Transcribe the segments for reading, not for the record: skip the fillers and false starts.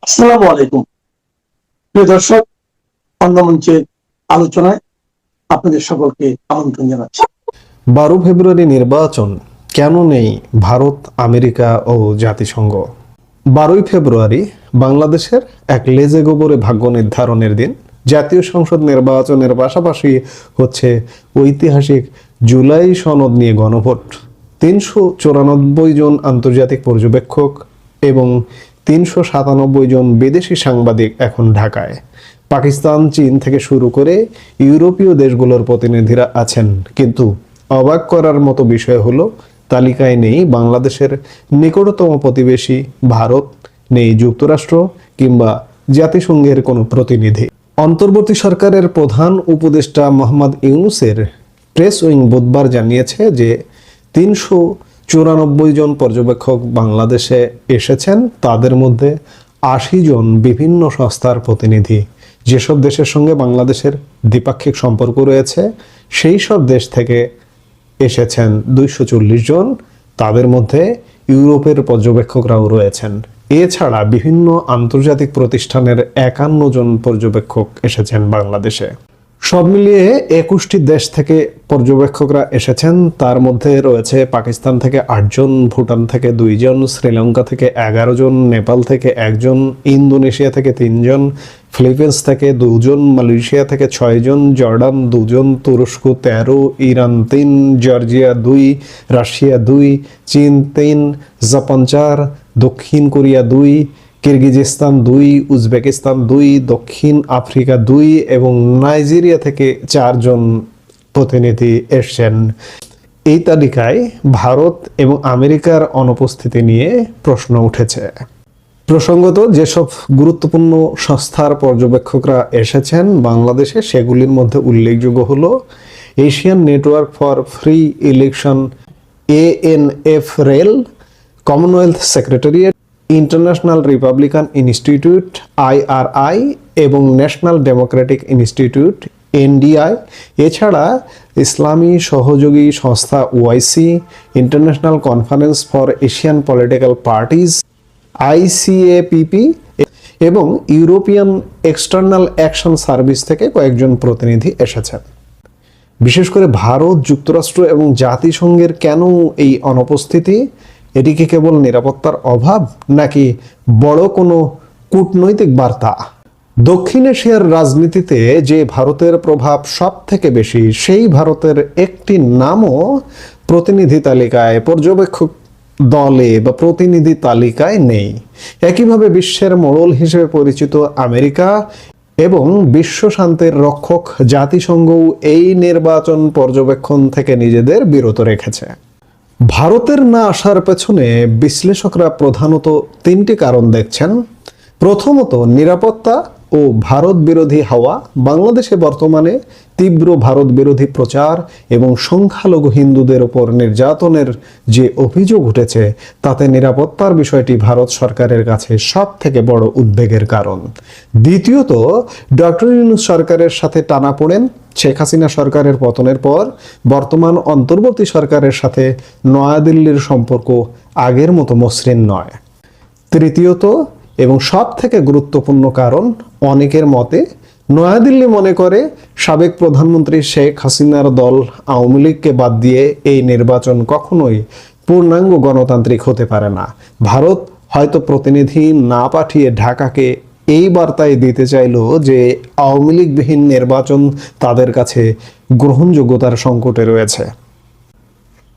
আসসালামু আলাইকুম। প্রিয় দর্শক, অন্ধমঞ্চের আলোচনায় আপনাদের সকলকে আমন্ত্রণ জানাচ্ছি। 12 ফেব্রুয়ারি নির্বাচন কেন নেই ভারত, আমেরিকা ও জাতিসংঘ? 12 ফেব্রুয়ারি বাংলাদেশের এক লেজে গোবরে ভাগ্য নির্ধারণের দিন। জাতীয় সংসদ নির্বাচনের পাশাপাশি হচ্ছে ঐতিহাসিক জুলাই সনদ নিয়ে গণভোট। 394 জন আন্তর্জাতিক পর্যবেক্ষক এবং 397 জন বিদেশি সাংবাদিক এখন ঢাকায়। পাকিস্তান, চীন থেকে শুরু করে ইউরোপীয় দেশগুলোর প্রতিনিধিরা আছেন, কিন্তু অবাক করার মতো বিষয় হলো তালিকায় নেই বাংলাদেশের নিকটতম প্রতিবেশী ভারত, নেই যুক্তরাষ্ট্র কিংবা জাতিসংঘের কোনো প্রতিনিধি। অন্তর্বর্তী সরকারের প্রধান উপদেষ্টা মোহাম্মদ ইউনূসের প্রেস উইং বুধবার জানিয়েছে যে 394 জন পর্যবেক্ষক বাংলাদেশে এসেছেন। তাদের মধ্যে 80 জন বিভিন্ন সংস্থার প্রতিনিধি। যেসব দেশের সঙ্গে বাংলাদেশের দ্বিপাক্ষিক সম্পর্ক রয়েছে সেই সব দেশ থেকে এসেছেন 240 জন। তাদের মধ্যে ইউরোপের পর্যবেক্ষকরাও রয়েছেন। এছাড়া বিভিন্ন আন্তর্জাতিক প্রতিষ্ঠানের 51 জন পর্যবেক্ষক এসেছেন বাংলাদেশে। সব মিলিয়ে 21টি দেশ থেকে পর্যবেক্ষকরা এসেছেন। তার মধ্যে রয়েছে পাকিস্তান থেকে 8 জন, ভুটান থেকে 2 জন, শ্রীলঙ্কা থেকে 11 জন, নেপাল থেকে 1 জন, ইন্দোনেশিয়া থেকে 3 জন, ফিলিপিন্স থেকে 2 জন, মালয়েশিয়া থেকে 6 জন, জর্ডান 2 জন, তুরস্ক 13, ইরান 3, জর্জিয়া 2, রাশিয়া 2, চীন 3, জাপান 4, দক্ষিণ কোরিয়া 2, কিরগিজস্তান 2, উজবেকিস্তান 2, দক্ষিণ আফ্রিকা 2 এবং নাইজেরিয়া থেকে 4 জন প্রতিনিধি এসেছেন। এই তালিকায় ভারত এবং আমেরিকার অনুপস্থিতি নিয়ে প্রশ্ন উঠেছে। প্রসঙ্গত, যেসব গুরুত্বপূর্ণ সংস্থার পর্যবেক্ষকরা এসেছেন বাংলাদেশে সেগুলির মধ্যে উল্লেখযোগ্য হলো Asian network for free election ANF-REL, Commonwealth secretariat, international Republican institute IRI এবং ন্যাশনাল ডেমোক্রেটিক ইনস্টিটিউট NDI। এছাড়া ইসলামী সহযোগী সংস্থা OIC, international conference for Asian political parties ICAPP এবং ইউরোপিয়ান এক্সটার্নাল অ্যাকশন সার্ভিস থেকে কয়েকজন প্রতিনিধি এসেছেন। বিশেষ করে ভারত, যুক্তরাষ্ট্র এবং জাতিসংঘের কেন এই অনুপস্থিতি? এটি কি কেবল নিরাপত্তার অভাব নাকি বড় কোনো কূটনৈতিক বার্তা? দক্ষিণ এশিয়ার রাজনীতিতে যে ভারতের প্রভাব সব থেকে বেশি, সেই ভারতের একটি নামও প্রতিনিধি তালিকায়, পর্যবেক্ষক দলে বা প্রতিনিধি তালিকায় নেই। একইভাবে বিশ্বের মোড়ল হিসেবে পরিচিত আমেরিকা এবং বিশ্ব শান্তির রক্ষক জাতিসংঘও এই নির্বাচন পর্যবেক্ষণ থেকে নিজেদের বিরত রেখেছে। ভারতের না আসার পেছনে বিশ্লেষকরা প্রধানত 3টি কারণ দেখছেন। প্রথমত, নিরাপত্তা ও ভারত বিরোধী হাওয়া। বাংলাদেশে বর্তমানে তীব্র ভারত বিরোধী প্রচার এবং সংখ্যালঘু হিন্দুদের ওপর নির্যাতনের যে অভিযোগ উঠেছে, তাতে নিরাপত্তার বিষয়টি ভারত সরকারের কাছে সব থেকে বড় উদ্বেগের কারণ। দ্বিতীয়ত, ডক্টর ইউনূস সরকারের সাথে টানাপোড়েন। শেখ হাসিনা সরকারের পতনের পর বর্তমান অন্তর্বর্তী সরকারের সাথে নয়াদিল্লির সম্পর্ক আগের মতো মসৃণ নয়। তৃতীয়ত এবং সব থেকে গুরুত্বপূর্ণ কারণ, অনেকের মতে নয়াদিল্লি মনে করে সাবেক প্রধানমন্ত্রী শেখ হাসিনার দল আওয়ামী লীগকে বাদ দিয়ে এই নির্বাচন কখনোই পূর্ণাঙ্গ গণতান্ত্রিক হতে পারে না। ভারত হয়তো প্রতিনিধি না পাঠিয়ে ঢাকাকে এই বার্তায় দিতে চাইল যে আওয়ামী লীগবিহীন নির্বাচন তাদের কাছে গ্রহণযোগ্যতার সংকটে রয়েছে।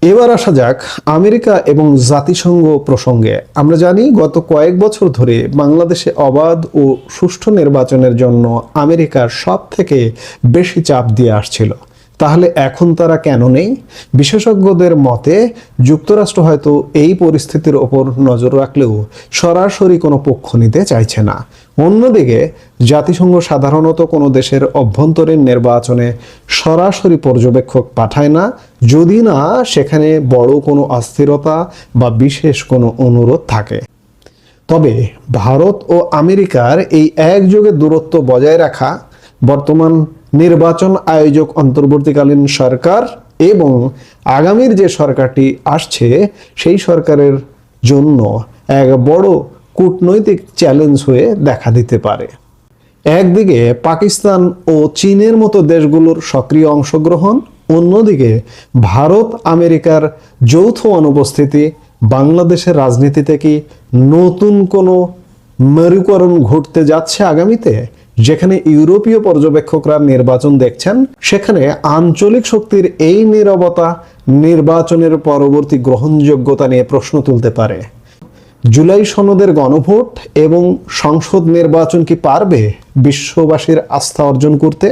এবার আসা যাক আমেরিকা এবং জাতিসংঘ প্রসঙ্গে। আমরা জানি গত কয়েক বছর ধরে বাংলাদেশে অবাধ ও সুষ্ঠু নির্বাচনের জন্য আমেরিকা সব থেকে বেশি চাপ দিয়ে আসছিল। তাহলে এখন তারা কেন নেই? বিশেষজ্ঞদের মতে যুক্তরাষ্ট্র হয়তো এই পরিস্থিতির ওপর নজর রাখলেও সরাসরি কোনো পক্ষ নিতে চাইছে না। অন্যদিকে জাতিসংঘ সাধারণত কোনো দেশের অভ্যন্তরীণ নির্বাচনে সরাসরি পর্যবেক্ষক পাঠায় না, যদি না সেখানে বড় কোনো অস্থিরতা বা বিশেষ কোনো অনুরোধ থাকে। তবে ভারত ও আমেরিকার এই একযোগে দূরত্ব বজায় রাখা বর্তমান নির্বাচন আয়োজক অন্তর্বর্তীকালীন সরকার এবং আগামীর যে সরকারটি আসছে সেই সরকারের জন্য এক বড় কূটনৈতিক চ্যালেঞ্জ হয়ে দেখা দিতে পারে। একদিকে পাকিস্তান ও চীনের মতো দেশগুলোর সক্রিয় অংশগ্রহণ, অন্যদিকে ভারত আমেরিকার যৌথ অনুপস্থিতি বাংলাদেশের রাজনীতিতে কি নতুন কোনো মেরুকরণ ঘটতে যাচ্ছে আগামীতে? যেখানে ইউরোপীয় পর্যবেক্ষকরা নির্বাচন দেখছেন, সেখানে আঞ্চলিক শক্তির এই নীরবতা নির্বাচনের পরবর্তী গ্রহণযোগ্যতা নিয়ে প্রশ্ন তুলতে পারে। জুলাই সনদের গণভোট এবং সংসদ নির্বাচন কি পারবে বিশ্ববাসীর আস্থা অর্জন করতে?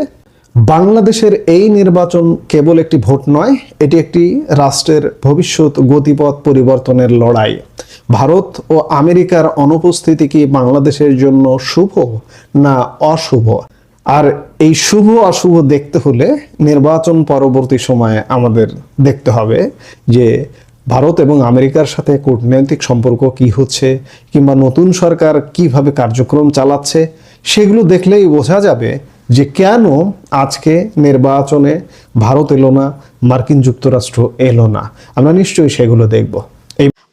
বাংলাদেশের এই নির্বাচন কেবল একটি ভোট নয়, এটি একটি রাষ্ট্রের ভবিষ্যৎ গতিপথ পরিবর্তনের লড়াই। ভারত ও আমেরিকার অনুপস্থিতি কি বাংলাদেশের জন্য শুভ না অশুভ? আর এই শুভ অশুভ দেখতে হলে নির্বাচন পরবর্তী সময়ে আমাদের দেখতে হবে যে ভারত এবং আমেরিকার সাথে কূটনৈতিক সম্পর্ক কি হচ্ছে, কিংবা নতুন সরকার কিভাবে কার্যক্রম চালাচ্ছে। সেগুলো দেখলেই বোঝা যাবে যে কেন আজকে নির্বাচনে ভারত এলো না, মার্কিন যুক্তরাষ্ট্র এলো না। আমরা নিশ্চয়ই সেগুলো দেখব।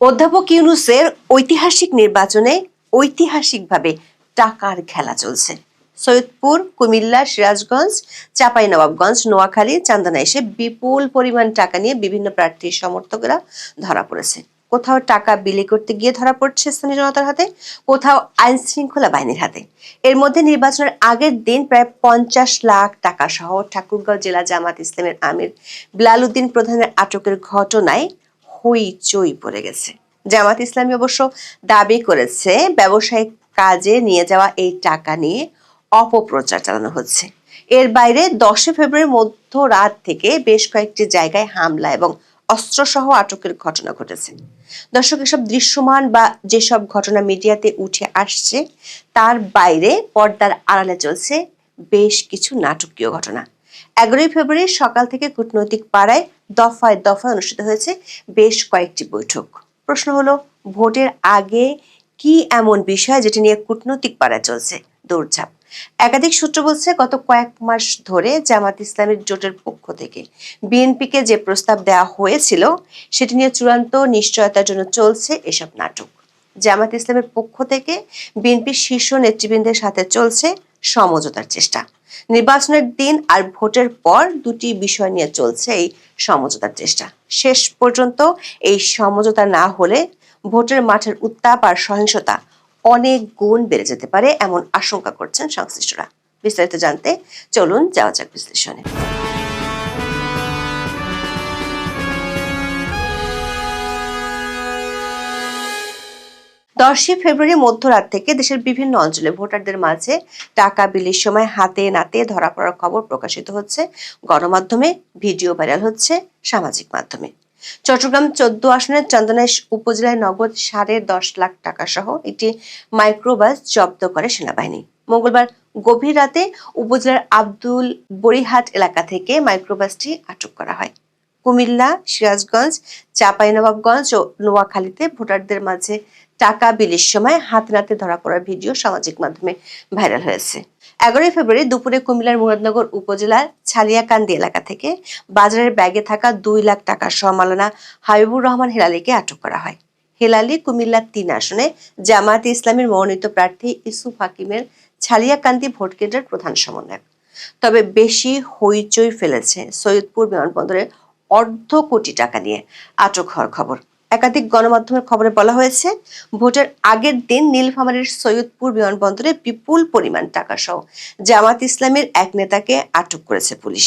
অধ্যাপক ইউনূসের ঐতিহাসিক নির্বাচনে ঐতিহাসিকভাবে টাকার খেলা চলছে। সৈয়দপুর, কুমিল্লা, সিরাজগঞ্জ, চাঁপাইনবাবগঞ্জ, নোয়াখালী, চান্দনা এসে বিপুল পরিমাণ টাকা নিয়ে বিভিন্ন প্রার্থীর সমর্থকরা ধরা পড়েছে। কোথাও টাকা বিলি করতে গিয়ে ধরা পড়ছে স্থানীয় জনতার হাতে, কোথাও আইন শৃঙ্খলা বাহিনীর হাতে। এর মধ্যে নির্বাচনের আগের দিন প্রায় 50 লাখ টাকা সহ ঠাকুরগাঁও জেলা জামাত ইসলামের আমির বিলাল উদ্দিন প্রধানের আটকের ঘটনায় হইচই পড়ে গেছে। জামাত ইসলামী অবশ্য দাবি করেছে ব্যবসায়িক কাজে নিয়ে যাওয়া এই টাকা নিয়ে অপপ্রচার চালানো হচ্ছে। এর বাইরে 10 ফেব্রুয়ারি মধ্যরাত থেকে বেশ কয়েকটি জায়গায় হামলা এবং অস্ত্রসহ আটকের ঘটনা ঘটেছে। দর্শক, এসব দৃশ্যমান বা যেসব ঘটনা মিডিয়াতে উঠে আসছে তার বাইরে পর্দার আড়ালে চলছে বেশ কিছু নাটকীয় ঘটনা। 11 ফেব্রুয়ারি সকাল থেকে কূটনৈতিক পাড়ায় দফায় দফায় অনুষ্ঠিত হয়েছে বেশ কয়েকটি বৈঠক। প্রশ্ন হলো, ভোটের আগে কি এমন বিষয় যেটি নিয়ে কূটনৈতিক পাড়ায় চলছে দৌড়ঝাঁপ? একাধিক সূত্র বলছে, গত কয়েক মাস ধরে জামাত ইসলামের জোটের পক্ষ থেকে বিএনপিকে যে প্রস্তাব দেওয়া হয়েছিল সেটি নিয়ে চূড়ান্ত নিশ্চয়তার জন্য চলছে এসব নাটক। জামাত ইসলামের পক্ষ থেকে বিএনপির শীর্ষ নেতৃবৃন্দের সাথে চলছে সমঝোতার চেষ্টা। নির্বাচনের দিন আর ভোটের পর দুটি বিষয় নিয়ে চলছে এই সমঝোতার চেষ্টা। শেষ পর্যন্ত এই সমঝোতা না হলে ভোটের মাঠের উত্তাপ আর সহিংসতা অনেক গুণ বেড়ে যেতে পারে এমন আশঙ্কা করছেন সংশ্লিষ্টরা। বিস্তারিত জানতে চলুন যাওয়া যাক বিশ্লেষণে। 10 ফেব্রুয়ারি মধ্যরাত থেকে দেশের বিভিন্ন অঞ্চলে ভোটারদের মাঝে টাকা বিলির সময় হাতে নাতে ধরা পড়ার খবর প্রকাশিত হচ্ছে গণমাধ্যমে, ভিডিও ভাইরাল হচ্ছে সামাজিক মাধ্যমে। চট্টগ্রাম 14 আসনের চান্দনা উপজেলায় নগদ 10.5 লাখ টাকা সহ একটি মাইক্রোবাস জব্দ করে সেনাবাহিনী। মঙ্গলবার গভীর রাতে উপজেলার আব্দুল বড়িহাট এলাকা থেকে মাইক্রোবাসটি আটক করা হয়। কুমিল্লা, সিরাজগঞ্জ, চাঁপাইনবাবগঞ্জ ও নোয়াখালীতে ভোটারদের মাঝে টাকা বিলির সময় হাতে নাতে ধরা পড়ার ভিডিও সামাজিক মাধ্যমে ভাইরাল হয়েছে। 11 ফেব্রুয়ারি দুপুরে কুমিল্লার মুরাদনগর উপজেলার ছালিয়াকান্দি এলাকা থেকে বাজারের ব্যাগে থাকা 2 লাখ টাকা সহ মাওলানা হাবিবুর রহমান হেলালিকে আটক করা হয়। হেলালি কুমিল্লা 3 আসনে জামায়াতে ইসলামীর মনোনীত প্রার্থী ইউসুফ হাকিমের ছালিয়াকান্দি ভোট কেন্দ্রের প্রধান সমন্বয়ক। তবে বেশি হইচই ফেলেছে সৈয়দপুর বিমানবন্দরে অর্ধ কোটি টাকা নিয়ে আটক হওয়ার খবর। একাধিক গণমাধ্যমের খবরে বলা হয়েছে, ভোটের আগের দিন নীলফামারীর সৈয়দপুর বিমানবন্দরে বিপুল পরিমাণ টাকা সহ জামাত ইসলামের এক নেতাকে আটক করেছে পুলিশ।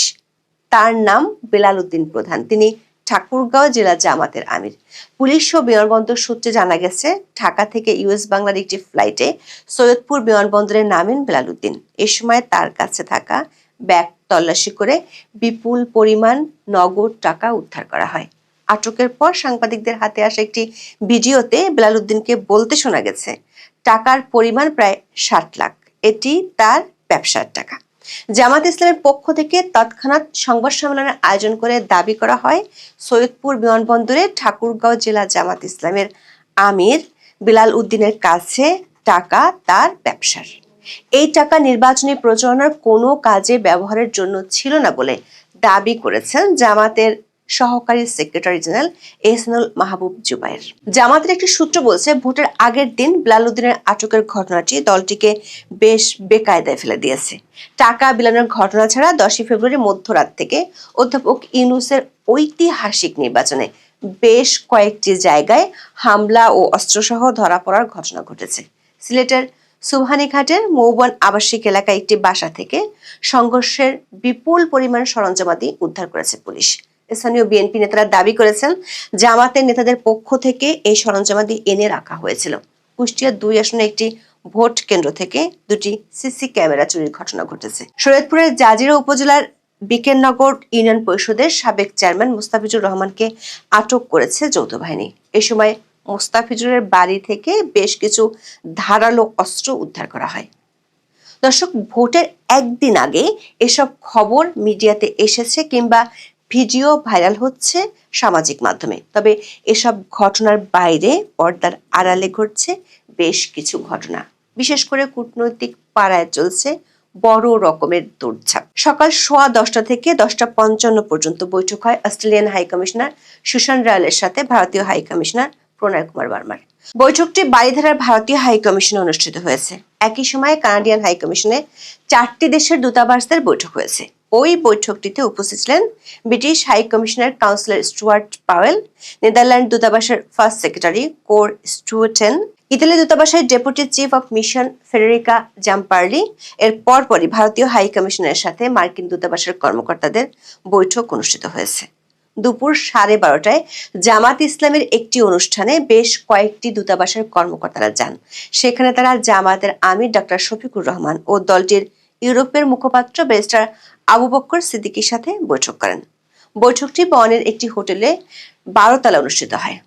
তার নাম বিলাল উদ্দিন প্রধান, তিনি ঠাকুরগাঁও জেলা জামাতের আমির। পুলিশ ও বিমানবন্দর সূত্রে জানা গেছে, ঢাকা থেকে ইউএস বাংলার একটি ফ্লাইটে সৈয়দপুর বিমানবন্দরে নামেন বিলাল উদ্দিন। এ সময় তার কাছে থাকা ব্যাগ তল্লাশি করে বিপুল পরিমাণ নগদ টাকা উদ্ধার করা হয়। আটকের পর সাংবাদিকদের হাতে আসা একটি ভিডিওতে বিলাল উদ্দিনকে বলতে শোনা গেছে, টাকার পরিমাণ প্রায় 60 লাখ, এটি তার ব্যবসার টাকা। জামাত ইসলামের পক্ষ থেকে তৎক্ষণাৎ সংবাদ সম্মেলনের আয়োজন করে দাবি করা হয়, সৈয়দপুর বিমানবন্দরে ঠাকুরগাঁও জেলা জামাত ইসলামের আমির বিলাল উদ্দিনের কাছে টাকা তার ব্যবসার। এই টাকা নির্বাচনী প্রচারণার কোনো কাজে ব্যবহারের জন্য ছিল না বলে দাবি করেছেন জামাতের সহকারী সেক্রেটারি জেনারেল এহসানুল মাহবুব জুবায়ের। জামাতের একটি সূত্র বলছে, ভোটের আগের দিন বিলালউদ্দিনের আটকের ঘটনাটি দলটিকে বেশ বেকায়দায় ফেলে দিয়েছে। টাকা বিলানোর ঘটনা ছাড়া 10 ফেব্রুয়ারি মধ্যরাত থেকে অধ্যাপক ইউনূসের ঐতিহাসিক নির্বাচনে বেশ কয়েকটি জায়গায় হামলা ও অস্ত্রসহ ধরা পড়ার ঘটনা ঘটেছে। সিলেটের সুবহানীঘাটের মৌবন আবাসিক এলাকায় একটি বাসা থেকে সংঘর্ষের বিপুল পরিমাণ সরঞ্জামাদি উদ্ধার করেছে পুলিশ। স্থানীয় বিএনপি নেতারা দাবি করেছেন, জামাতের নেতাদের পক্ষ থেকে এই সরঞ্জামাদি এনে রাখা হয়েছিল। কুষ্টিয়ার 2 আসনে একটি ভোট কেন্দ্র থেকে 2টি সিসি ক্যামেরা চুরির ঘটনা ঘটেছে। শরীয়তপুরের জাজিরা উপজেলার বিকেননগর ইউনিয়ন পরিষদের সাবেক চেয়ারম্যান মুস্তাফিজুর রহমানকে আটক করেছে যৌথ বাহিনী। এ সময় মুস্তাফিজুরের বাড়ি থেকে বেশ কিছু ধারালো অস্ত্র উদ্ধার করা হয়। দর্শক, ভোটের একদিন আগে এসব খবর মিডিয়াতে এসেছে কিংবা ভিডিও ভাইরাল হচ্ছে সামাজিক মাধ্যমে। তবে এসব ঘটনার বাইরে পর্দার আড়ালে ঘটছে বেশ কিছু ঘটনা। বিশেষ করে কূটনৈতিক পাড়ায় চলছে বড় রকমের দৌড়ঝাঁপ। সকাল 10:15 থেকে 10:55 পর্যন্ত বৈঠক হয় অস্ট্রেলিয়ান হাই কমিশনার সুশান রায়ালের সাথে ভারতীয় হাই কমিশনার প্রণয় কুমার বার্মার। বৈঠকটি বারিধারার ভারতীয় হাই কমিশনে অনুষ্ঠিত হয়েছে। একই সময়ে কানাডিয়ান হাই কমিশনে 4টি দেশের দূতাবাসদের বৈঠক হয়েছে। ওই বৈঠকটিতে উপস্থিত ছিলেন British high commissioner councillor Stuart Powell, Netherland দূতাবাসের first secretary Cor Stuiten, Italy দূতাবাসের deputy chief of mission Federica Zamparli. এর পরপরই ভারতীয় হাই কমিশনের সাথে মার্কিন দূতাবাসের কর্মকর্তাদের বৈঠক অনুষ্ঠিত হয়েছে। দুপুর 12:30টায় জামাত ইসলামের একটি অনুষ্ঠানে বেশ কয়েকটি দূতাবাসের কর্মকর্তারা যান। সেখানে তারা জামাতের আমির ডক্টর শফিকুর রহমান ও দলটির ইউরোপের মুখপাত্র ব্যারিস্টার আবু বকর সিদ্দিকীর সাথে বৈঠক করেন। বৈঠকটি বনের একটি হোটেলে 12 তলায় অনুষ্ঠিত হয়।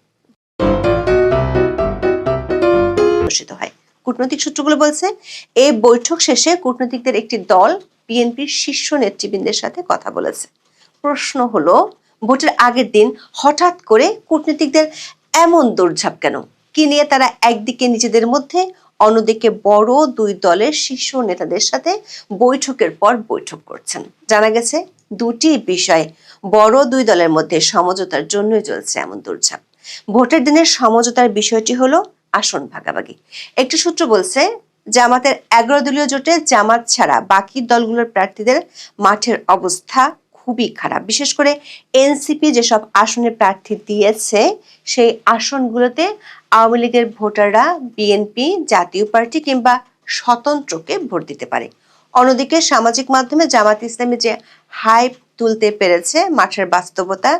কূটনৈতিক সূত্রগুলো বলছে, এই বৈঠক শেষে কূটনীতিকদের একটি দল বিএনপির শীর্ষ নেতৃবৃন্দের সাথে কথা বলেছে। প্রশ্ন হলো, ভোটের আগের দিন হঠাৎ করে কূটনীতিকদের এমন দৌড়ঝাঁপ কেন? কি নিয়ে তারা একদিকে নিজেদের মধ্যে, অন্যদিকে বড় 2 দলের শীর্ষ নেতাদের সাথে বৈঠকের পর বৈঠক করছেন? জানা গেছে, 2টি বিষয়ে বড় 2 দলের মধ্যে সমঝোতার জন্যই চলছে এমন দৌড়ঝাঁপ। ভোটের দিনের সমঝোতার বিষয়টি হলো আসন ভাগাভাগি। একটি সূত্র বলছে, জামাতের 11 দলীয় জোটে জামাত ছাড়া বাকি দলগুলোর প্রার্থীদের মাঠের অবস্থা খুবই খারাপ। বিশেষ করে এনসিপি যেসব আসনে প্রার্থী দিয়েছে, সেই আসনগুলোতে আওয়ামী লীগের ভোটাররা বিএনপি, জাতীয় পার্টি কিংবা স্বতন্ত্রকে ভোট দিতে পারে। অন্যদিকে সামাজিক মাধ্যমে জামাত ইসলামী যে হাইপ তুলতে পেরেছে, মাঠের বাস্তবতা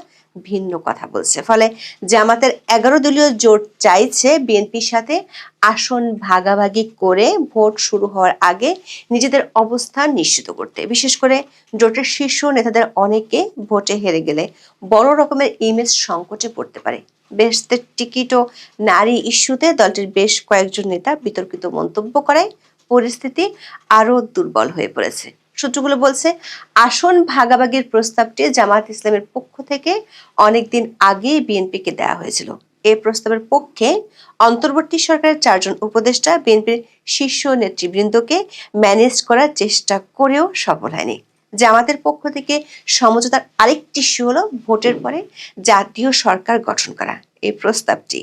ভিন্ন কথা বলছে। ফলে জামাতের 11 দলীয় জোট চাইছে বিএনপির সাথে আসন ভাগাভাগি করে ভোট শুরু হওয়ার আগে নিজেদের অবস্থান নিশ্চিত করতে। বিশেষ করে জোটের শীর্ষ নেতাদের অনেকে ভোটে হেরে গেলে বড় রকমের ইমেজ সংকটে পড়তে পারে। বেহেশতের টিকিট ও নারী ইস্যুতে দলটির বেশ কয়েকজন নেতা বিতর্কিত মন্তব্য করায় পরিস্থিতি আরো দুর্বল হয়ে পড়েছে। সূত্রগুলো বলছে, আসন ভাগাভাগির প্রস্তাবটি জামাত ইসলামের পক্ষ থেকে অনেকদিন আগেই বিএনপিকে দেওয়া হয়েছিল। এই প্রস্তাবের পক্ষে অন্তর্বর্তী সরকারের 4 জন উপদেষ্টা বিএনপির শীর্ষ নেতৃবৃন্দকে ম্যানেজ করার চেষ্টা করেও সফল হয়নি। জামাতের পক্ষ থেকে সমঝোতার আরেকটি ইস্যু হলো ভোটের পরে জাতীয় সরকার গঠন করা। এই প্রস্তাবটি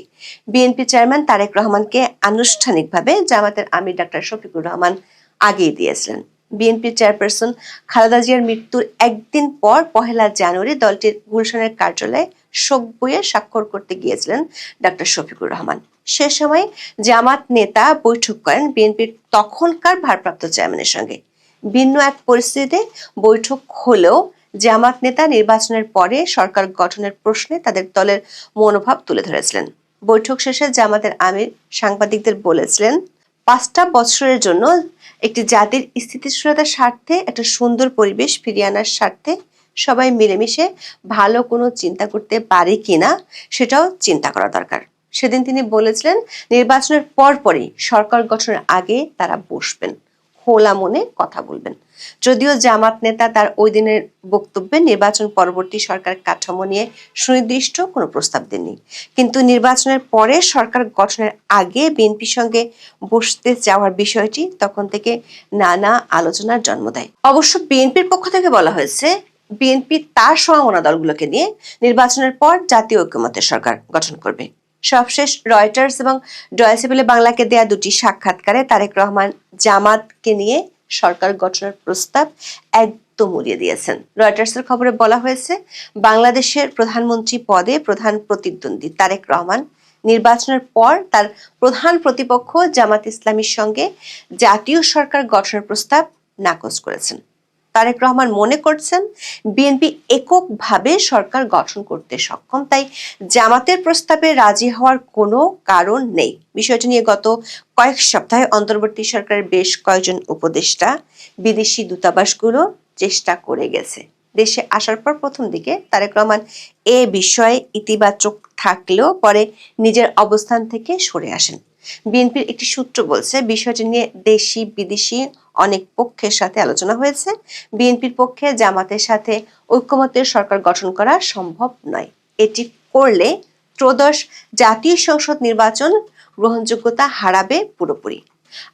বিএনপি চেয়ারম্যান তারেক রহমানকে আনুষ্ঠানিকভাবে জামাতের আমির ডক্টর শফিকুর রহমান আগেই দিয়েছিলেন। বিএনপি চেয়ারপারসন খালেদা জিয়ার মৃত্যুর একদিন পর 1 জানুয়ারি দলটির গুলশানের কার্যালয়ে শোক বইয়ে স্বাক্ষর করতে গিয়েছিলেন ডক্টর শফিকুর রহমান। সে সময় জামাত নেতা বৈঠক করেন বিএনপির তখনকার ভারপ্রাপ্ত চেয়ারম্যানের সঙ্গে। ভিন্ন এক পরিস্থিতিতে বৈঠক হলেও জামাত নেতা নির্বাচনের পরে সরকার গঠনের প্রশ্নে তাদের দলের মনোভাব তুলে ধরেছিলেন। বৈঠক শেষে জামাতের আমির সাংবাদিকদের বলেছিলেন, 5টা বছরের জন্য একটি জাতির স্থিতিশীলতার স্বার্থে, একটা সুন্দর পরিবেশ ফিরিয়ে আনার স্বার্থে সবাই মিলেমিশে ভালো কোনো চিন্তা করতে পারে কিনা সেটাও চিন্তা করা দরকার। সেদিন তিনি বলেছিলেন, নির্বাচনের পরপরই সরকার গঠনের আগে তারা বসবেন, খোলা মনে কথা বলবেন। যদিও জামাত নেতা তার ওই দিনের বক্তব্যে নির্বাচন পরবর্তী সরকার কাঠামো নিয়ে সুনির্দিষ্ট কোনো প্রস্তাব দেননি, কিন্তু নির্বাচনের পরে সরকার গঠনের আগে বিএনপির সঙ্গে বসতে যাওয়ার বিষয়টি তখন থেকে নানা আলোচনার জন্ম দেয়। অবশ্য বিএনপির পক্ষ থেকে বলা হয়েছে, বিএনপি তার সমমনা দলগুলোকে নিয়ে নির্বাচনের পর জাতীয় ঐক্যমত্যের সরকার গঠন করবে। সবশেষ রয়টার্স এবং ডয়েচে ভেলে বাংলাকে দেয়া দুটি সাক্ষাৎকারে তারেক রহমান জামাতকে নিয়ে সরকার গঠনের প্রস্তাব একদম উড়িয়ে দিয়েছেন। রয়টার্সের খবরে বলা হয়েছে, বাংলাদেশের প্রধানমন্ত্রী পদে প্রধান প্রতিদ্বন্দ্বী তারেক রহমান নির্বাচনের পর তার প্রধান প্রতিপক্ষ জামাত ইসলামীর সঙ্গে জাতীয় সরকার গঠনের প্রস্তাব নাকচ করেছেন। তারেক রহমান মনে করছেন বিএনপি এককভাবে সরকার গঠন করতে সক্ষম, তাই জামাতের প্রস্তাবে রাজি হওয়ার কোনো কারণ নেই। বিষয়টি নিয়ে গত কয়েক সপ্তাহে অন্তর্বর্তী সরকারের বেশ কয়েকজন উপদেষ্টা বিদেশি দূতাবাসগুলো চেষ্টা করে গেছে। দেশে আসার পর প্রথম দিকে তারেক রহমান এ বিষয়ে ইতিবাচক থাকলেও পরে নিজের অবস্থান থেকে সরে আসেন। বিএনপির একটি সূত্র বলছে, বিষয়টি নিয়ে দেশি বিদেশি অনেক পক্ষের সাথে আলোচনা হয়েছে। বিএনপির পক্ষে জামাতের সাথে ঐক্যমত্যের সরকার গঠন করা সম্ভব নয়। এটি করলে ত্রয়োদশ জাতীয় সংসদ নির্বাচন গ্রহণযোগ্যতা হারাবে পুরোপুরি।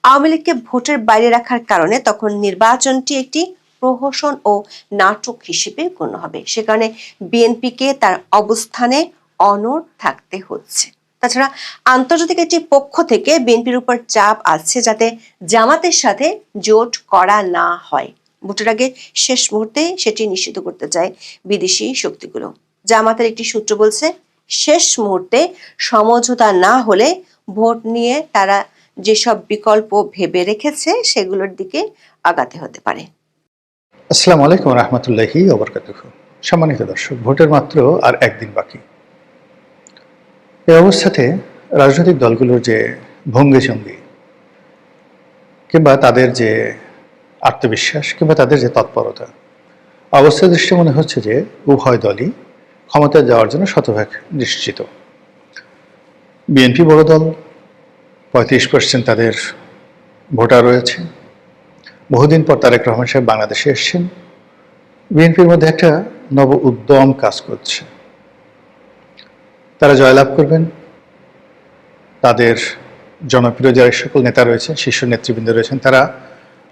আওয়ামী লীগকে ভোটের বাইরে রাখার কারণে তখন নির্বাচনটি একটি প্রহসন ও নাটক হিসেবে গণ্য হবে। সে কারণে বিএনপিকে তার অবস্থানে অনড় থাকতে হচ্ছে। তাছাড়া আন্তর্জাতিক একটি পক্ষ থেকে বিএনপির উপর চাপ আছে যাতে জামাতের সাথে জোট করা না হয়। ভোটের আগে শেষ মুহূর্তে সেটি নিশ্চিত করতে চায় বিদেশি শক্তিগুলো। জামাতের একটি সূত্র বলছে, শেষ মুহূর্তে সমঝোতা না হলে ভোট নিয়ে তারা যেসব বিকল্প ভেবে রেখেছে সেগুলোর দিকে আগাতে হতে পারে। আসসালামু আলাইকুম রহমতুল্লাহি ওয়া বারাকাতুহু। সম্মানিত দর্শক, ভোটের মাত্র আর একদিন বাকি। এই অবস্থাতে রাজনৈতিক দলগুলোর যে ভঙ্গিচঙ্গি কিংবা তাদের যে আত্মবিশ্বাস কিংবা তাদের যে তৎপরতা, অবস্থা দৃষ্টি মনে হচ্ছে যে উভয় দলই ক্ষমতায় যাওয়ার জন্য শতভাগ নিশ্চিত। বিএনপি বড় দল, 35% তাদের ভোটার রয়েছে। বহুদিন পর তারেক রহমান সাহেব বাংলাদেশে এসেছেন। বিএনপির মধ্যে একটা নব উদ্যম কাজ করছে। তারা জয়লাভ করবেন। তাদের জনপ্রিয় যারা সকল নেতা রয়েছেন, শীর্ষ নেতৃবৃন্দ রয়েছেন, তারা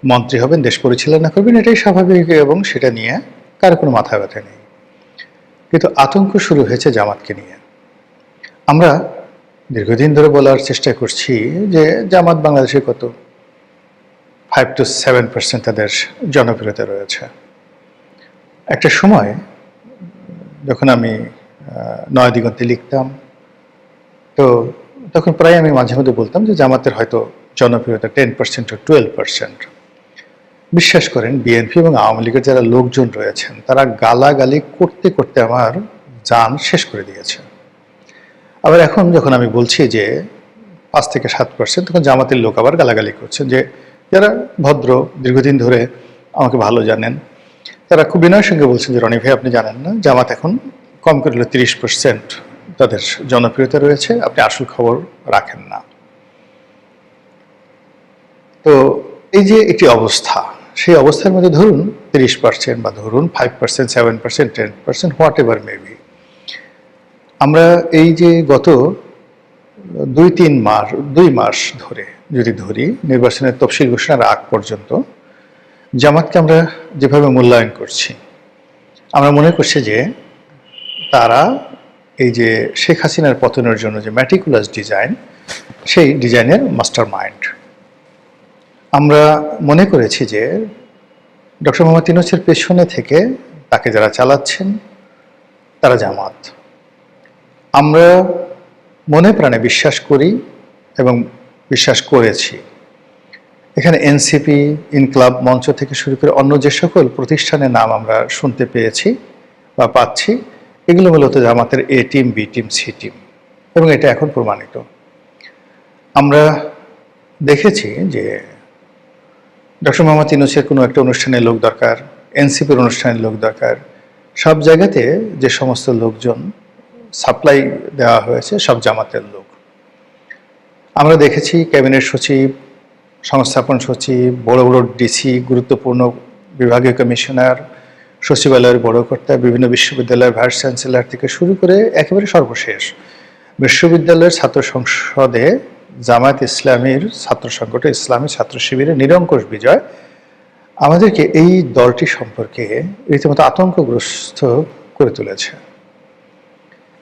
মন্ত্রী হবেন, দেশ পরিচালনা করবেন, এটাই স্বাভাবিক এবং সেটা নিয়ে কারো কোনো মাথা ব্যথা নেই। কিন্তু আতঙ্ক শুরু হয়েছে জামাতকে নিয়ে। আমরা দীর্ঘদিন ধরে বলার চেষ্টা করছি যে জামাত বাংলাদেশে কত 5 to 7% তাদের জনপ্রিয়তা রয়েছে। একটা সময় যখন আমি নয়া দিগন্তে লিখতাম, তো তখন প্রায় আমি মাঝে মধ্যে বলতাম যে জামাতের হয়তো জনপ্রিয়তা 10% to 12%। বিশ্বাস করেন, বিএনপি এবং আওয়ামী লীগের যারা লোকজন রয়েছেন তারা গালাগালি করতে করতে আমার জান শেষ করে দিয়েছে। আবার এখন যখন আমি বলছি যে 5 থেকে 7%, তখন জামাতের লোক আবার গালাগালি করছেন, যে যারা ভদ্র, দীর্ঘদিন ধরে আমাকে ভালো জানেন, তারা খুব বিনয়ের সঙ্গে বলছেন যে রনি ভাই, আপনি জানেন না জামাত এখন কম করে 30% তাদের জনপ্রিয়তা রয়েছে, আপনি আসল খবর রাখেন না। তো এই যে একটি অবস্থা, সেই অবস্থার মধ্যে ধরুন 30% বা ধরুন 5%, 7%, 10%, হোয়াট এভার মেবি, আমরা এই যে গত 2 মাস ধরে যদি ধরি, নির্বাচনের তফসিল ঘোষণার আগ পর্যন্ত জামাতকে আমরা যেভাবে মূল্যায়ন করছি, আমরা মনে করছি যে তারা এই যে শেখ হাসিনার পতনের জন্য যে ম্যাটিকুলাস ডিজাইন, সেই ডিজাইনের মাস্টার মাইন্ড। আমরা মনে করেছি যে ডক্টর মোহাম্মদ ইউনূসের পেছনে থেকে তাকে যারা চালাচ্ছেন তারা জামাত। আমরা মনে প্রাণে বিশ্বাস করি এবং বিশ্বাস করেছি, এখানে এনসিপি, ইনকলাব মঞ্চ থেকে শুরু করে অন্য যে সকল প্রতিষ্ঠানের নাম আমরা শুনতে পেয়েছি বা পাচ্ছি, এগুলো মূলত জামাতের A team, B team, C team, এবং এটা এখন প্রমাণিত। আমরা দেখেছি যে ডক্টর মোহাম্মদ ইউনূসের কোনো একটা অনুষ্ঠানের লোক দরকার, এনসিপির অনুষ্ঠানের লোক দরকার, সব জায়গাতে যে সমস্ত লোকজন সাপ্লাই দেওয়া হয়েছে সব জামাতের লোক। আমরা দেখেছি ক্যাবিনেট সচিব, সংস্থাপন সচিব, বড় বড় ডিসি, গুরুত্বপূর্ণ বিভাগীয় কমিশনার, সচিবালয়ের বড় কর্তা, বিভিন্ন বিশ্ববিদ্যালয়ের ভাইস চ্যান্সেলর থেকে শুরু করে একেবারে সর্বশেষ বিশ্ববিদ্যালয়ের ছাত্র সংসদে জামায়াত ইসলামীর ছাত্র সংগঠন ইসলামী ছাত্র শিবিরের নিরঙ্কুশ বিজয় আমাদেরকে এই দলটি সম্পর্কে রীতিমতো আতঙ্কগ্রস্ত করে তুলেছে।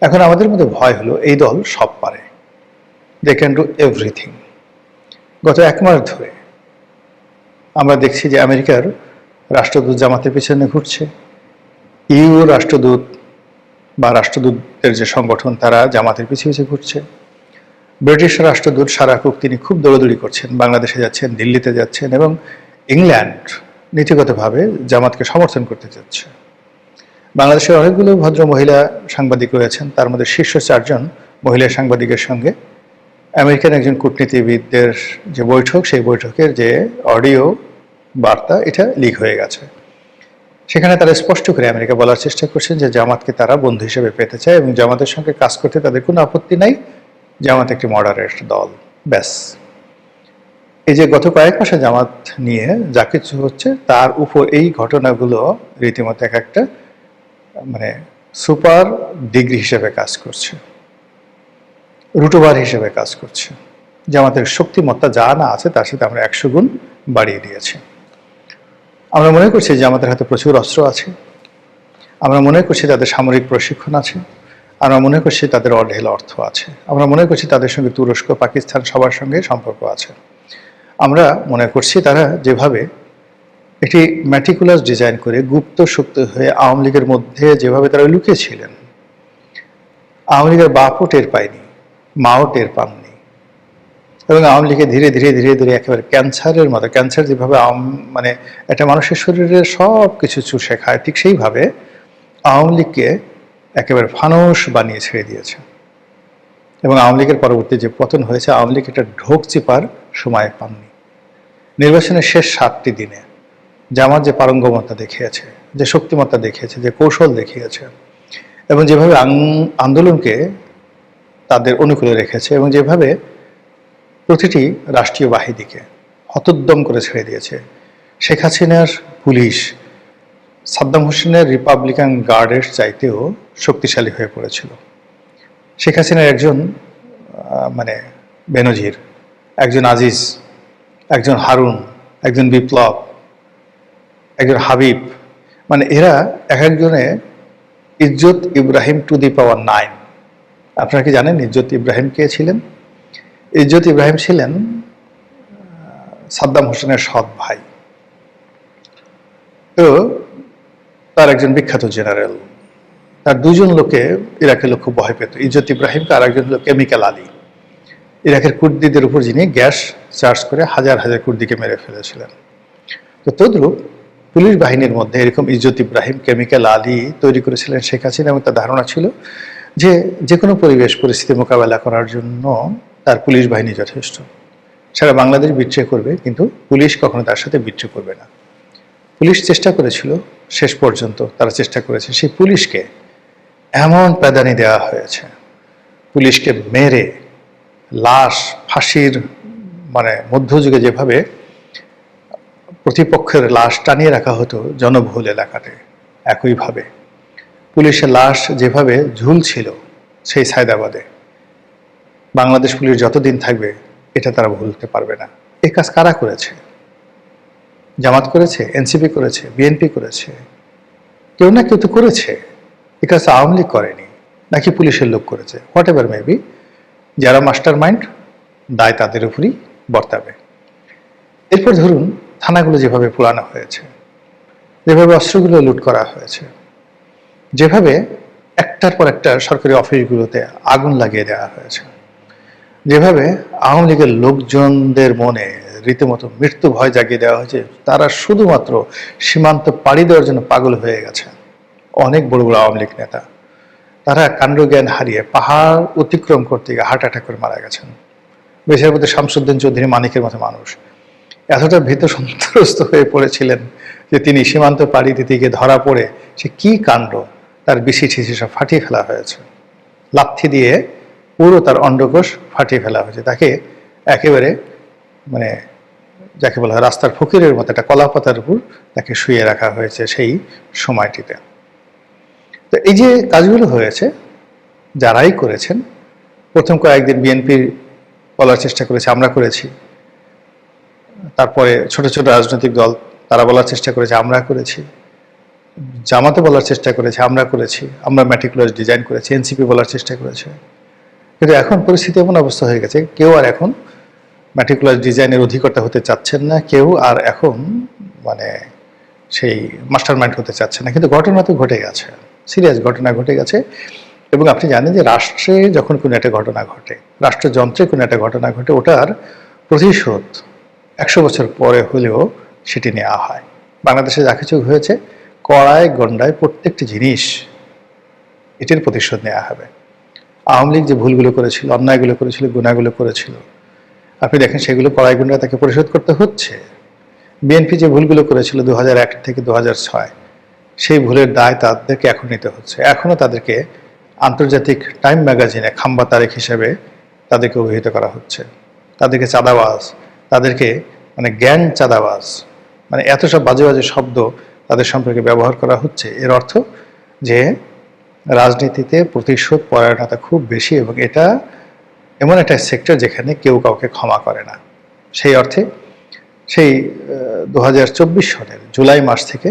এখন আমাদের মধ্যে ভয় হলো এই দল সব পারে, দে ক্যান ডু এভরিথিং। গত 1 মাস ধরে আমরা দেখছি যে আমেরিকার রাষ্ট্রদূত জামাতের পিছনে ঘুরছে, ইউ রাষ্ট্রদূত বা রাষ্ট্রদূতের যে সংগঠন তারা জামাতের পিছু পিছু ঘুরছে, ব্রিটিশ রাষ্ট্রদূত সারা কুক তিনি খুব দৌড়াদৌড়ি করছেন, বাংলাদেশে যাচ্ছেন, দিল্লিতে যাচ্ছেন, এবং ইংল্যান্ড নীতিগতভাবে জামাতকে সমর্থন করতে যাচ্ছে। বাংলাদেশের অনেকগুলো ভদ্র মহিলা সাংবাদিক রয়েছেন, তার মধ্যে শীর্ষ 4 জন মহিলা সাংবাদিকের সঙ্গে আমেরিকান একজন কূটনীতিবিদদের যে বৈঠক, সেই বৈঠকের যে অডিও বার্তা এটা লিক হয়ে গেছে। সেখানে তারা স্পষ্ট করে আমেরিকা বলার চেষ্টা করছেন যে জামাতকে তারা বন্ধু হিসেবে পেতে চায় এবং জামাতের সঙ্গে কাজ করতে তাদের কোনো আপত্তি নাই, জামাত একটি মডারেট দল, ব্যাস। এই যে গত কয়েক মাসে জামাত নিয়ে যা কিছু হচ্ছে তার উপর এই ঘটনাগুলো রীতিমতো একটা মানে সুপার ডিগ্রি হিসেবে কাজ করছে, রুটোবার হিসেবে কাজ করছে। জামাতের শক্তিমত্তা যা না আছে তার সাথে আমরা 100 গুণ বাড়িয়ে দিয়েছি। আমরা মনে করছি যে আমাদের হাতে প্রচুর অস্ত্র আছে, আমরা মনে করছি তাদের সামরিক প্রশিক্ষণ আছে, আমরা মনে করছি তাদের অঢেল অর্থ আছে, আমরা মনে করছি তাদের সঙ্গে তুরস্ক, পাকিস্তান সবার সঙ্গে সম্পর্ক আছে। আমরা মনে করছি তারা যেভাবে একটি ম্যাটিকুলাস ডিজাইন করে গুপ্ত সুপ্ত হয়ে আওয়ামী লীগের মধ্যে যেভাবে তারা লুকিয়েছিলেন, আওয়ামী লীগের বাপও টের পায়নি, মাও টের পাননি, এবং আওয়ামী লীগে ধীরে ধীরে ধীরে ধীরে একেবারে ক্যান্সারের মতো, ক্যান্সার যেভাবে মানে একটা মানুষের শরীরে সব কিছু চুষে খায়, ঠিক সেইভাবে আওয়ামী লীগকে একেবারে ফানুস বানিয়ে ছেড়ে দিয়েছে। এবং আওয়ামী লীগের পরবর্তী যে পতন হয়েছে, আওয়ামী লীগ এটা ঢোক চিপার সময় পাননি। নির্বাচনের শেষ 7টি দিনে জামাত যে পারঙ্গমতা দেখিয়েছে, যে শক্তিমত্তা দেখিয়েছে, যে কৌশল দেখিয়েছে, এবং যেভাবে আন্দোলনকে তাদের অনুকূলে রেখেছে, এবং যেভাবে প্রতিটি রাষ্ট্রীয় বাহিনীকে হতোদ্যম করে ছেড়ে দিয়েছে। শেখ হাসিনার পুলিশ সাদ্দাম হোসেনের রিপাবলিকান গার্ডের চাইতেও শক্তিশালী হয়ে পড়েছিল। শেখ হাসিনার একজন মানে বেনজির, একজন আজিজ, একজন হারুন, একজন বিপ্লব, একজন হাবিব, মানে এরা এক একজনে ইজ্জত ইব্রাহিম টু দি পাওয়ার 9। আপনারা কি জানেন ইজ্জত ইব্রাহিম কে ছিলেন? ইজ্জত ইব্রাহিম ছিলেন সাদ্দাম হোসেনের সৎ ভাই। তো তার একজন বিখ্যাত জেনারেল, তার 2 জন লোকে ইরাকের লোক খুব ভয় পেত, ইজ্জত ইব্রাহিমকে আর একজন হলো কেমিক্যাল আলী, ইরাকের কুর্দিদের উপর যিনি গ্যাস চার্জ করে হাজার হাজার কুর্দিকে মেরে ফেলেছিলেন। তো তদ্রূপ পুলিশ বাহিনীর মধ্যে এরকম ইজ্জত ইব্রাহিম, কেমিক্যাল আলী তৈরি করেছিলেন শেখ হাসিনা, এবং তার ধারণা ছিল যে যে কোনো পরিবেশ পরিস্থিতি মোকাবেলা করার জন্য তার পুলিশ বাহিনী যথেষ্ট। সারা বাংলাদেশ বিট্রে করবে, কিন্তু পুলিশ কখনো তার সাথে বিট্রে করবে না। পুলিশ চেষ্টা করেছিল, শেষ পর্যন্ত তারা চেষ্টা করেছে, সেই পুলিশকে এমন প্যাদানি দেওয়া হয়েছে, পুলিশকে মেরে লাশ ফাঁসির মানে মধ্যযুগে যেভাবে প্রতিপক্ষের লাশ টানিয়ে রাখা হতো জনবহুল এলাকাতে, একইভাবে পুলিশের লাশ যেভাবে ঝুলছিল সেই সায়দাবাদে, বাংলাদেশ পুলিশ যতদিন থাকবে এটা তারা ভুলতে পারবে না। এই কাজ কারা করেছে? জামাত করেছে, এনসিপি করেছে, বিএনপি করেছে, কেউ না কেউ তো করেছে। এই কাজ আওয়ামী লীগ করেনি, নাকি পুলিশের লোক করেছে, হোয়াট এভার মেবি, যারা মাস্টার মাইন্ড দায় তাদের উপরই বর্তাবে। এরপর ধরুন থানাগুলো যেভাবে পোড়ানো হয়েছে, যেভাবে অস্ত্রগুলো লুট করা হয়েছে, যেভাবে একটার পর একটা সরকারি অফিসগুলোতে আগুন লাগিয়ে দেওয়া হয়েছে, যেভাবে আওয়ামী লীগের লোকজনদের মনে রীতিমতো মৃত্যু ভয় জাগিয়ে দেওয়া হয়েছে, তারা শুধুমাত্র সীমান্ত পাড়ি দেওয়ার জন্য পাগল হয়ে গেছে। অনেক বড় বড় আওয়ামী লীগ নেতা তারা কাণ্ডজ্ঞান হারিয়ে পাহাড় অতিক্রম করতে গিয়ে হার্ট অ্যাটাক করে মারা গেছেন। দেশের মধ্যে শামসুদ্দিন চৌধুরী মানিকের মতো মানুষ এতটা ভীত সন্ত্রস্ত হয়ে পড়েছিলেন যে তিনি সীমান্ত পাড়ি দিতে গিয়ে ধরা পড়ে সে কি কাণ্ড, তার বিশি ঠিসি সব ফাটিয়ে ফেলা হয়েছে, লাথি দিয়ে পুরো তার অন্ডকোষ ফাটিয়ে ফেলা হয়েছে, তাকে একেবারে মানে যাকে বলা হয় রাস্তার ফকিরের মতো একটা কলাপাতার উপর তাকে শুয়ে রাখা হয়েছে সেই সময়টিতে। তো এই যে কাজগুলো হয়েছে যারাই করেছেন, প্রথম কয়েকদিন বিএনপি বলার চেষ্টা করেছে আমরা করেছি, তারপরে ছোট ছোট রাজনৈতিক দল তারা বলার চেষ্টা করেছে আমরা করেছি, জামাতে বলার চেষ্টা করেছে আমরা করেছি, আমরা ম্যাটিকুলাস ডিজাইন করেছি, এনসিপি বলার চেষ্টা করেছে। কিন্তু এখন পরিস্থিতি এমন অবস্থা হয়ে গেছে, কেউ আর এখন ম্যাটিকুলাস ডিজাইনের অধিকর্তা হতে চাচ্ছেন না, কেউ আর এখন মানে সেই মাস্টার মাইন্ড হতে চাচ্ছে না। কিন্তু ঘটনা তো ঘটে গেছে, সিরিয়াস ঘটনা ঘটে গেছে। এবং আপনি জানেন যে রাষ্ট্রে যখন কোনো একটা ঘটনা ঘটে, রাষ্ট্রযন্ত্রে কোনো একটা ঘটনা ঘটে, ওটার প্রতিশোধ 100 বছর পরে হলেও সেটি নেওয়া হয়। বাংলাদেশে যা কিছু হয়েছে, কড়ায় গন্ডায় প্রত্যেকটি জিনিস এটির প্রতিশোধ নেওয়া হবে। আওয়ামী লীগ যে ভুলগুলো করেছিল, অন্যায়গুলো করেছিল, গুণাগুলো করেছিল, আপনি দেখেন সেগুলো কড়াই গন্ডায় তাকে পরিশোধ করতে হচ্ছে। বিএনপি যে ভুলগুলো করেছিল 2001 থেকে 2006, সেই ভুলের দায় তাদেরকে এখন নিতে হচ্ছে। এখনও তাদেরকে আন্তর্জাতিক টাইম ম্যাগাজিনে খাম্বা তারেক হিসেবে তাদেরকে অভিহিত করা হচ্ছে, তাদেরকে চাঁদাবাজ, তাদেরকে মানে জ্ঞান চাঁদাবাজ, মানে এত সব বাজে বাজে শব্দ তাদের সম্পর্কে ব্যবহার করা হচ্ছে। এর অর্থ যে রাজনীতিতে প্রতিশোধ পরায়ণতা খুব বেশি, এবং এটা এমন একটা সেক্টর যেখানে কেউ কাউকে ক্ষমা করে না। সেই অর্থে সেই 2024 সনের জুলাই মাস থেকে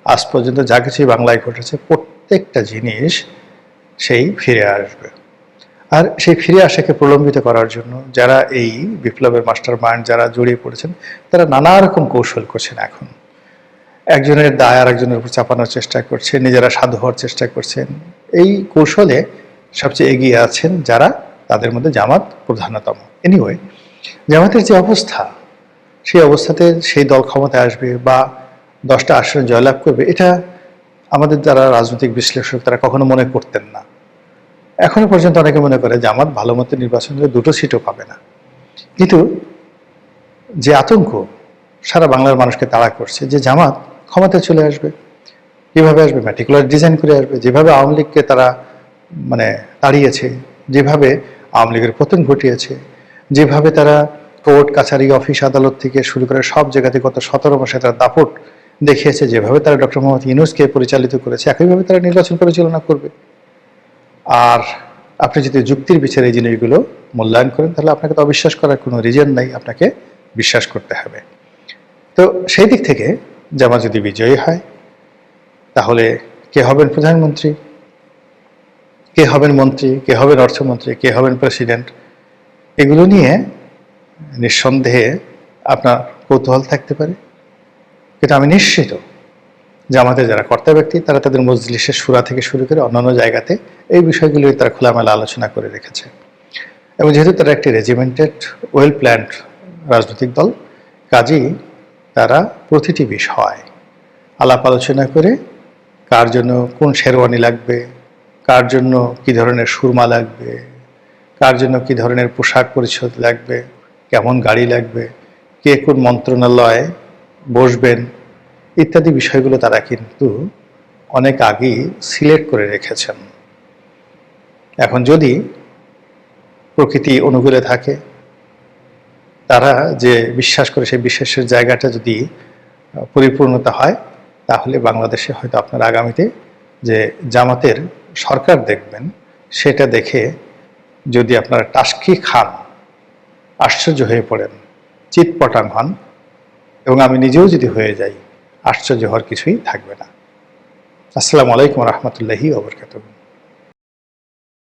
আজ পর্যন্ত যা কিছুই বাংলায় ঘটেছে, প্রত্যেকটা জিনিস সেই ফিরে আসবে। আর সেই ফিরে আসাকে প্রলম্বিত করার জন্য যারা এই বিপ্লবের মাস্টার মাইন্ড যারা জড়িয়ে পড়েছেন, তারা নানা রকম কৌশল করছেন। এখন একজনের দায় আর একজনের উপর চাপানোর চেষ্টা করছেন, নিজেরা সাধু হওয়ার চেষ্টা করছেন। এই কৌশলে সবচেয়ে এগিয়ে আছেন যারা, তাদের মধ্যে জামাত প্রধানতম। এনিওয়ে, জামাতের যে অবস্থা, সেই অবস্থাতে সেই দল ক্ষমতায় আসবে বা 10টা আসনে জয়লাভ করবে, এটা আমাদের যারা রাজনৈতিক বিশ্লেষক তারা কখনো মনে করতেন না। এখনো পর্যন্ত অনেকে মনে করে জামাত ভালো মতো নির্বাচন করে 2টো সিটও পাবে না। কিন্তু যে আতঙ্ক সারা বাংলার মানুষকে তাড়া করছে যে জামাত ক্ষমতায় চলে আসবে, কিভাবে আসবে? ম্যাটিকুলার ডিজাইন করে আসবে। যেভাবে আওয়ামী লীগকে তারা মানে তাড়িয়েছে, যেভাবে আওয়ামী লীগের পতন ঘটিয়েছে, যেভাবে তারা কোর্ট কাছারি অফিস আদালত থেকে শুরু করে সব জায়গাতে গত 17 মাসে তারা দাপট দেখিয়েছে, যেভাবে তারা ডক্টর মোহাম্মদ ইউনূসকে পরিচালিত করেছে, একইভাবে তারা নির্বাচন পরিচালনা করবে। আর আপনি যদি যুক্তির বিচারে এই জিনিসগুলো মূল্যায়ন করেন, তাহলে আপনাকে তো অবিশ্বাস করার কোনো রিজন নাই, আপনাকে বিশ্বাস করতে হবে। তো সেই দিক থেকে জামাত যদি বিজয়ী হয়, তাহলে কে হবেন প্রধানমন্ত্রী, কে হবেন মন্ত্রী, কে হবেন অর্থমন্ত্রী, কে হবেন প্রেসিডেন্ট, এগুলো নিয়ে নিঃসন্দেহে আপনার কৌতূহল থাকতে পারে। কিন্তু আমি নিশ্চিত জামাতের যারা কর্তা ব্যক্তি, তারা তাদের মজলিসের শুরা থেকে শুরু করে অন্যান্য জায়গাতে এই বিষয়গুলো তারা খোলামেলা আলোচনা করে রেখেছে। এবং যেহেতু তারা একটি রেজিমেন্টেড ওয়েল প্ল্যান্ড রাজনৈতিক দল, কাজেই তারা প্রতিটি বিষয় আলাপ আলোচনা করে কার জন্য কোন শেরওয়ানি লাগবে, কার জন্য কি ধরনের সুরমা লাগবে, কার জন্য কি ধরনের পোশাক পরিচ্ছদ লাগবে, কেমন গাড়ি লাগবে, কে কোন মন্ত্রণালয়ে বসবেন, ইত্যাদি বিষয়গুলো তারা কিন্তু অনেক আগেই সিলেক্ট করে রেখেছেন। এখন যদি প্রকৃতি অনুকূলে থাকে, তারা যে বিশ্বাস করে সেই বিশ্বাসের জায়গাটা যদি পরিপূর্ণতা হয়, তাহলে বাংলাদেশে হয়তো আপনার আগামীতে যে জামাতের সরকার দেখবেন, সেটা দেখে যদি আপনারা টাসকি খান, আশ্চর্য হয়ে পড়েন, চিৎপটাং হন, এবং আমি নিজেও যদি হয়ে যাই, আশ্চর্য হওয়ার কিছুই থাকবে না। আসসালামু আলাইকুম রহমতুল্লাহি ওয়া বারাকাতুহু।